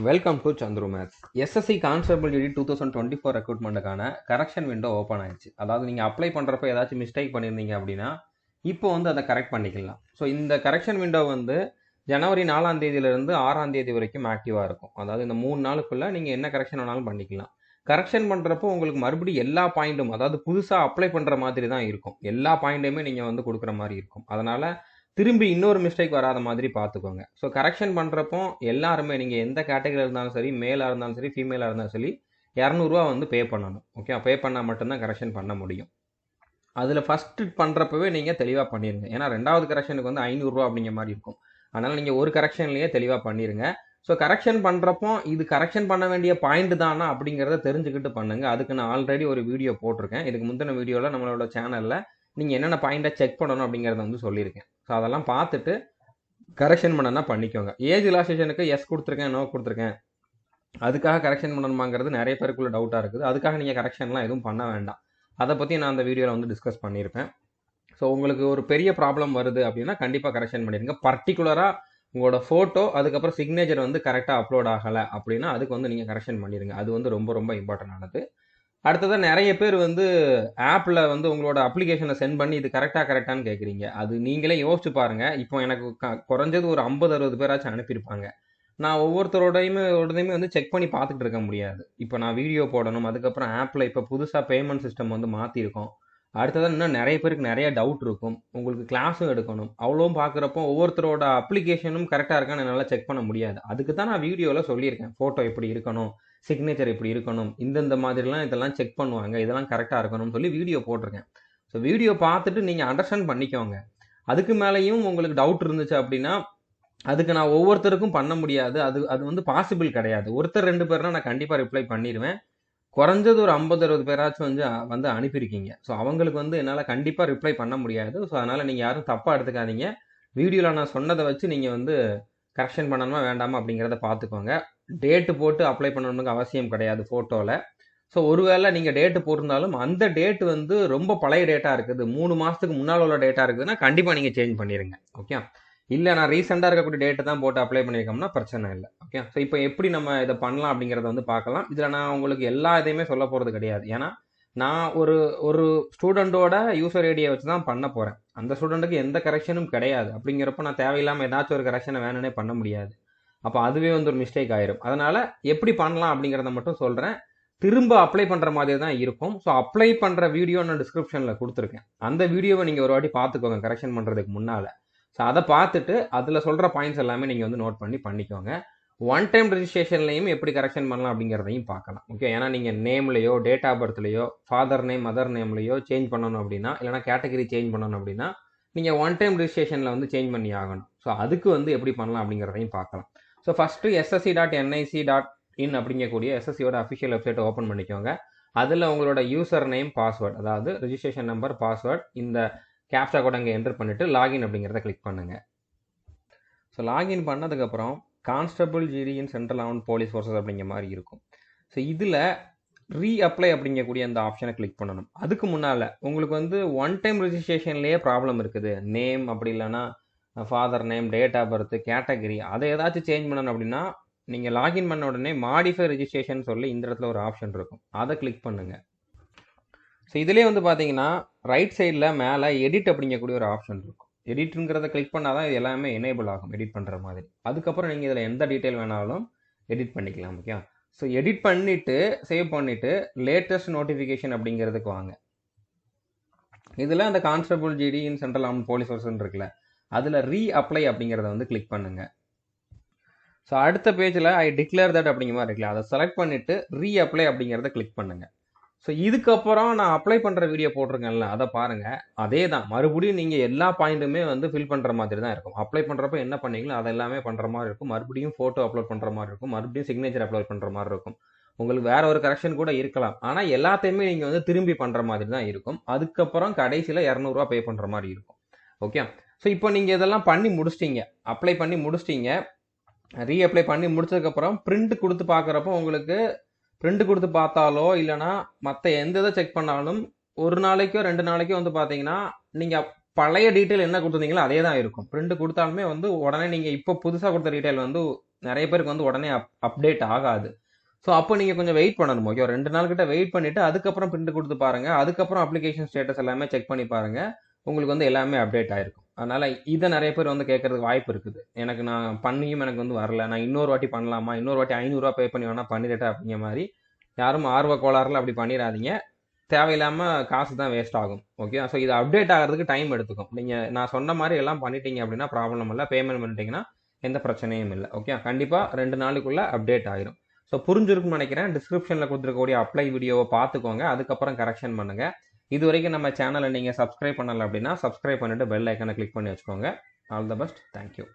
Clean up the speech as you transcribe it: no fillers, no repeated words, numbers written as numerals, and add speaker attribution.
Speaker 1: Welcome to Chandru maths. SSC constable GD 2024 ரெக்ரூட்மெண்ட்டுக்கான correction window open ஆயிடுச்சு. அதாவது நீங்கள் அப்ளை பண்ணுறப்ப ஏதாச்சும் மிஸ்டேக் பண்ணியிருந்தீங்க அப்படின்னா இப்போ வந்து அதை கரெக்ட் பண்ணிக்கலாம். ஸோ இந்த கரெக்ஷன் விண்டோ வந்து ஜனவரி 4ஆம் தேதியிலிருந்து 6ஆம் தேதி வரைக்கும் ஆக்டிவாக இருக்கும். அதாவது இந்த 3 நாளுக்குள்ளே நீங்கள் என்ன கரெக்ஷன் வேணாலும் பண்ணிக்கலாம். கரெக்ஷன் பண்ணுறப்போ உங்களுக்கு மறுபடியும் எல்லா பாயிண்ட்டும், அதாவது புதுசாக அப்ளை பண்ணுற மாதிரி தான் இருக்கும். எல்லா பாயிண்ட்டையுமே நீங்கள் வந்து கொடுக்குற மாதிரி இருக்கும். அதனால் திரும்பி இன்னொரு மிஸ்டேக் வராத மாதிரி பார்த்துக்கோங்க. ஸோ கரெக்ஷன் பண்ணுறப்போ எல்லாருமே நீங்கள் எந்த கேட்டகரியில் இருந்தாலும் சரி, மேலாக இருந்தாலும் சரி, ஃபீமேலாக இருந்தாலும் சரி, 200 வந்து பே பண்ணணும். ஓகே, பே பண்ணால் மட்டும்தான் கரெக்ஷன் பண்ண முடியும். அதில் ஃபஸ்ட்டு பண்ணுறப்பவே நீங்கள் தெளிவாக பண்ணிடுங்க. ஏன்னா 2வது கரெக்ஷனுக்கு வந்து 500 அப்படிங்கிற மாதிரி இருக்கும். அதனால் நீங்கள் ஒரு கரெக்ஷன்லேயே தெளிவாக பண்ணிடுங்க. ஸோ கரெக்ஷன் பண்ணுறப்போ இது கரெக்ஷன் பண்ண வேண்டிய பாயிண்ட் தானா அப்படிங்கிறத தெரிஞ்சுக்கிட்டு பண்ணுங்க. அதுக்கு நான் ஆல்ரெடி ஒரு வீடியோ போட்டிருக்கேன். இதுக்கு முந்தின வீடியோவில் நம்மளோட சேனலில் நீங்கள் என்னென்ன பாயிண்ட்டை செக் பண்ணணும் அப்படிங்கிறத வந்து சொல்லியிருக்கேன். ஸோ அதெல்லாம் பார்த்துட்டு கரெக்ஷன் பண்ணனா பண்ணிக்கோங்க. ஏஜ் ரிலாக்ஸேஷனுக்கு எஸ் கொடுத்துருக்கேன், நோ கொடுத்துருக்கேன், அதுக்காக கரெக்ஷன் பண்ணணுமாங்கிறது நிறைய பேருக்குள்ள டவுட்டாக இருக்குது. அதுக்காக நீங்கள் கரெக்ஷன்லாம் எதுவும் பண்ண வேண்டாம். அதை பற்றி நான் அந்த வீடியோவில் வந்து டிஸ்கஸ் பண்ணியிருப்பேன். ஸோ உங்களுக்கு ஒரு பெரிய ப்ராப்ளம் வருது அப்படின்னா கண்டிப்பாக கரெக்ஷன் பண்ணிடுங்க. பர்டிகுலராக உங்களோட ஃபோட்டோ அதுக்கப்புறம் சிக்னேச்சர் வந்து கரெக்டாக அப்லோட் ஆகலை அப்படின்னா அதுக்கு வந்து நீங்கள் கரெக்ஷன் பண்ணிடுங்க. அது வந்து ரொம்ப ரொம்ப இம்பார்ட்டன்ட் ஆனது. அடுத்ததாக நிறைய பேர் வந்து ஆப்பில் வந்து உங்களோட அப்ளிகேஷனை சென்ட் பண்ணி இது கரெக்டானு கேட்குறீங்க. அது நீங்களே யோசிச்சு பாருங்கள். இப்போ எனக்கு குறைஞ்சது ஒரு 50-60 பேராச்சும் அனுப்பியிருப்பாங்க. நான் ஒவ்வொருத்தரோடையுமே வந்து செக் பண்ணி பார்த்துட்டு இருக்க முடியாது. இப்போ நான் வீடியோ போடணும், அதுக்கப்புறம் ஆப்பில் இப்போ புதுசாக பேமெண்ட் சிஸ்டம் வந்து மாற்றிருக்கோம். அடுத்ததான் இன்னும் நிறைய பேருக்கு நிறைய டவுட் இருக்கும். உங்களுக்கு கிளாஸும் எடுக்கணும். அவ்வளோவும் பார்க்குறப்போ ஒவ்வொருத்தரோட அப்ளிகேஷனும் கரெக்டாக இருக்கான்னு என்னால் செக் பண்ண முடியாது. அதுக்கு தான் நான் வீடியோவில் சொல்லியிருக்கேன். ஃபோட்டோ எப்படி இருக்கணும், சிக்னேச்சர் இப்படி இருக்கணும், இந்தந்த மாதிரிலாம் இதெல்லாம் செக் பண்ணுவாங்க, இதெல்லாம் கரெக்டாக இருக்கணும்னு சொல்லி வீடியோ போட்டிருக்கேன். ஸோ வீடியோ பார்த்துட்டு நீங்கள் அண்டர்ஸ்டாண்ட் பண்ணிக்கோங்க. அதுக்கு மேலேயும் உங்களுக்கு டவுட் இருந்துச்சு அப்படின்னா அதுக்கு நான் ஒவ்வொருத்தருக்கும் பண்ண முடியாது. அது வந்து பாசிபிள் கிடையாது. ஒருத்தர் 2 பேர்னா நான் கண்டிப்பாக ரிப்ளை பண்ணிடுவேன். குறைஞ்சது ஒரு 50-60 பேராச்சும் வந்து அனுப்பியிருக்கீங்க. ஸோ அவங்களுக்கு வந்து என்னால் கண்டிப்பாக ரிப்ளை பண்ண முடியாது. ஸோ அதனால் நீங்கள் யாரும் தப்பாக எடுத்துக்காதீங்க. வீடியோவில் நான் சொன்னதை வச்சு நீங்கள் வந்து கரெக்ஷன் பண்ணணுமா வேண்டாமா அப்படிங்கிறத பார்த்துக்கோங்க. டேட்டு போட்டு அப்ளை பண்ணணும்னு அவசியம் கிடையாது ஃபோட்டோவில். ஸோ ஒருவேளை நீங்கள் டேட்டு போட்டிருந்தாலும் அந்த டேட் வந்து ரொம்ப பழைய டேட்டாக இருக்குது, 3 மாதத்துக்கு முன்னால் உள்ள டேட்டாக இருக்குதுன்னா கண்டிப்பாக நீங்கள் சேஞ்ச் பண்ணிடுங்க. ஓகே, இல்லை நான் ரீசெண்டாக இருக்கக்கூடிய டேட்டு தான் போட்டு அப்ளை பண்ணியிருக்கோம்னா பிரச்சனை இல்லை. ஓகே, ஸோ இப்போ எப்படி நம்ம இதை பண்ணலாம் அப்படிங்கிறத வந்து பார்க்கலாம். இதில் நான் உங்களுக்கு எல்லா இதையுமே சொல்ல போகிறது கிடையாது. ஏன்னா நான் ஒரு ஒரு ஸ்டூடெண்ட்டோட யூசர் ஐடியை வச்சு தான் பண்ண போகிறேன். அந்த ஸ்டூடெண்ட்டுக்கு எந்த கரெக்ஷனும் கிடையாது. அப்படிங்கிறப்ப நான் தேவையில்லாமல் ஏதாச்சும் ஒரு கரெக்ஷனை வேணும்னே பண்ண முடியாது. அப்போ அதுவே வந்து ஒரு மிஸ்டேக் ஆயிரும். அதனால் எப்படி பண்ணலாம் அப்படிங்கிறத மட்டும் சொல்கிறேன். திரும்ப அப்ளை பண்ணுற மாதிரி தான் இருக்கும். ஸோ அப்ளை பண்ணுற வீடியோ நான் டிஸ்கிரிப்ஷனில் கொடுத்துருக்கேன். அந்த வீடியோவை நீங்கள் ஒரு வாட்டி பார்த்துக்கோங்க கரெக்ஷன் பண்ணுறதுக்கு முன்னால். ஸோ அதை பார்த்துட்டு அதில் சொல்கிற பாயிண்ட்ஸ் எல்லாமே நீங்கள் வந்து நோட் பண்ணிக்கோங்க. ஒன் டைம் ரெஜிஸ்ட்ரேஷன்லையும் எப்படி கரெக்ஷன் பண்ணலாம் அப்படிங்கிறதையும் பார்க்கலாம். ஓகே, ஏன்னா நீங்கள் நேம்லையோ, டேட் ஆஃப் பர்த்லையோ, ஃபாதர் நேம், மதர் நேம்லையோ சேஞ்ச் பண்ணணும் அப்படின்னா, இல்லைனா கேட்டகரி சேஞ்ச் பண்ணணும் அப்படின்னா நீங்கள் ஒன் டைம் ரெஜிஸ்ட்ரேஷனில் வந்து சேஞ்ச் பண்ணி ஆகணும். ஸோ அதுக்கு வந்து எப்படி பண்ணலாம் அப்படிங்கிறதையும் பார்க்கலாம். ஸோ ஃபஸ்ட்டு ssc.nic.in அப்படிங்கக்கூடிய எஸ்எஸ்சியோட அஃபிஷியல் வெப்சைட்டை ஓப்பன் பண்ணிக்கோங்க. அதில் உங்களோட யூசர் நேம், பாஸ்வேர்ட், அதாவது ரெஜிஸ்ட்ரேஷன் நம்பர், பாஸ்வேர்ட், இந்த கேப்சா கோட் அங்கே என்டர் பண்ணிவிட்டு லாகின் அப்படிங்கிறத கிளிக் பண்ணுங்கள். ஸோ லாகின் பண்ணதுக்கப்புறம் கான்ஸ்டபிள் ஜிடி இன் சென்ட்ரல் ஆர்ம்ட் போலீஸ் ஃபோர்ஸஸ் அப்படிங்கிற மாதிரி இருக்கும். ஸோ இதில் ரீஅப்ளை அப்படிங்கக்கூடிய அந்த ஆப்ஷனை கிளிக் பண்ணணும். அதுக்கு முன்னால் உங்களுக்கு வந்து ஒன் டைம் ரெஜிஸ்ட்ரேஷன்லேயே ப்ராப்ளம் இருக்குது, நேம் அப்படி இல்லைன்னா father name, date of birth, category, அதை ஏதாச்சும் சேஞ்ச் பண்ணணும் அப்படின்னா நீங்கள் லாகின் பண்ண உடனே மாடிஃபை ரெஜிஸ்ட்ரேஷன் சொல்லி இந்த இடத்துல ஒரு ஆப்ஷன் இருக்கும், அதை கிளிக் பண்ணுங்கள். ஸோ இதிலே வந்து பார்த்தீங்கன்னா ரைட் சைடில் மேலே எடிட் அப்படிங்கக்கூடிய ஒரு ஆப்ஷன் இருக்கும். எடிட்டுங்கிறத கிளிக் பண்ணால் தான் இது எல்லாமே எனேபிள் ஆகும், எடிட் பண்ணுற மாதிரி. அதுக்கப்புறம் நீங்கள் இதில் எந்த டீட்டெயில் வேணாலும் எடிட் பண்ணிக்கலாம். ஓகே, ஸோ எடிட் பண்ணிவிட்டு சேவ் பண்ணிவிட்டு லேட்டஸ்ட் நோட்டிஃபிகேஷன் அப்படிங்கிறதுக்கு வாங்க. இதில் அந்த கான்ஸ்டபிள் ஜிடி இன் சென்ட்ரல் ஆர்ம்ட் போலீஸ் ஃபோர்ஸ் இருக்குல்ல, அதில் ரீஅப்ளை அப்படிங்கிறத வந்து கிளிக் பண்ணுங்கள். ஸோ அடுத்த பேஜில் ஐ டிக்ளேர் தட் அப்படிங்கிற மாதிரி இருக்குல்ல, அதை செலக்ட் பண்ணிவிட்டு ரீஅப்ளை அப்படிங்கிறத கிளிக் பண்ணுங்கள். ஸோ இதுக்கப்புறம் நான் அப்ளை பண்ணுற வீடியோ போட்டிருக்கேன்ல, அதை பாருங்கள். அதே தான், மறுபடியும் நீங்கள் எல்லா பாயிண்ட்டுமே வந்து ஃபில் பண்ணுற மாதிரி தான் இருக்கும். அப்ளை பண்ணுறப்ப என்ன பண்ணீங்களோ அதை எல்லாமே பண்ணுற மாதிரி இருக்கும். மறுபடியும் ஃபோட்டோ அப்லோட் பண்ணுற மாதிரி இருக்கும். மறுபடியும் சிக்னேச்சர் அப்லோட் பண்ணுற மாதிரி இருக்கும். உங்களுக்கு வேற ஒரு கரெக்ஷன் கூட இருக்கலாம். ஆனால் எல்லாத்தையுமே நீங்கள் வந்து திரும்பி பண்ணுற மாதிரி தான் இருக்கும். அதுக்கப்புறம் கடைசியில் 200 பே பண்ணுற மாதிரி இருக்கும். ஓகே, ஸோ இப்போ நீங்கள் இதெல்லாம் பண்ணி முடிச்சிட்டிங்க, அப்ளை பண்ணி முடிச்சிட்டிங்க. ரீஅப்ளை பண்ணி முடிச்சதுக்கப்புறம் பிரிண்ட் கொடுத்து பார்க்குறப்போ உங்களுக்கு பிரிண்ட் கொடுத்து பார்த்தாலோ இல்லைனா மற்ற எந்த இதை செக் பண்ணாலும் ஒரு நாளைக்கோ 2 நாளைக்கோ வந்து பார்த்தீங்கன்னா நீங்கள் பழைய டீட்டெயில் என்ன கொடுத்துருந்தீங்களோ அதே தான் இருக்கும். பிரிண்ட் கொடுத்தாலுமே வந்து உடனே நீங்கள் இப்போ புதுசாக கொடுத்த டீட்டெயில் வந்து நிறைய பேருக்கு வந்து உடனே அப்டேட் ஆகாது. ஸோ அப்போ நீங்கள் கொஞ்சம் வெயிட் பண்ணணும். ஓகே, 2 நாள் கிட்ட வெயிட் பண்ணிவிட்டு அதுக்கப்புறம் பிரிண்ட் கொடுத்து பாருங்கள். அதுக்கப்புறம் அப்ளிகேஷன் ஸ்டேட்டஸ் எல்லாமே செக் பண்ணி பாருங்கள். உங்களுக்கு வந்து எல்லாமே அப்டேட் ஆயிருக்கும். அதனால் இதை நிறைய பேர் வந்து கேட்கறதுக்கு வாய்ப்பு இருக்குது. நான் பண்ணியும் எனக்கு வந்து வரல, நான் இன்னொரு வாட்டி பண்ணலாமா, இன்னொரு வாட்டி 500 பே பண்ணி வேணா பண்ணிடட்டேன் அப்படிங்கிற மாதிரி யாரும் ஆர்வ கோளாறுல அப்படி பண்ணிடாதீங்க. தேவையில்லாமல் காசு தான் வேஸ்ட் ஆகும். ஓகே, ஸோ இது அப்டேட் ஆகிறதுக்கு டைம் எடுத்துக்கும். நீங்கள் நான் சொன்ன மாதிரி எல்லாம் பண்ணிட்டீங்க அப்படின்னா ப்ராப்ளம் இல்லை. பேமெண்ட் பண்ணிட்டீங்கன்னா எந்த பிரச்சனையும் இல்லை. ஓகே, கண்டிப்பாக 2 நாளுக்குள்ளே அப்டேட் ஆயிரும். ஸோ புரிஞ்சிருக்குன்னு நினைக்கிறேன். டிஸ்கிரிப்ஷனில் கொடுத்துருக்கக்கூடிய அப்ளை வீடியோவை பார்த்துக்கோங்க. அதுக்கப்புறம் கரெக்ஷன் பண்ணுங்கள். இது வரைக்கும் நம்ம சேனலை நீங்கள் சப்ஸ்கிரைப் பண்ணலை அப்படின்னா சப்ஸ்கிரைப் பண்ணிட்டு பெல் ஐக்கனை கிளிக் பண்ணி வச்சுக்கோங்க. All the best. தேங்க்யூ.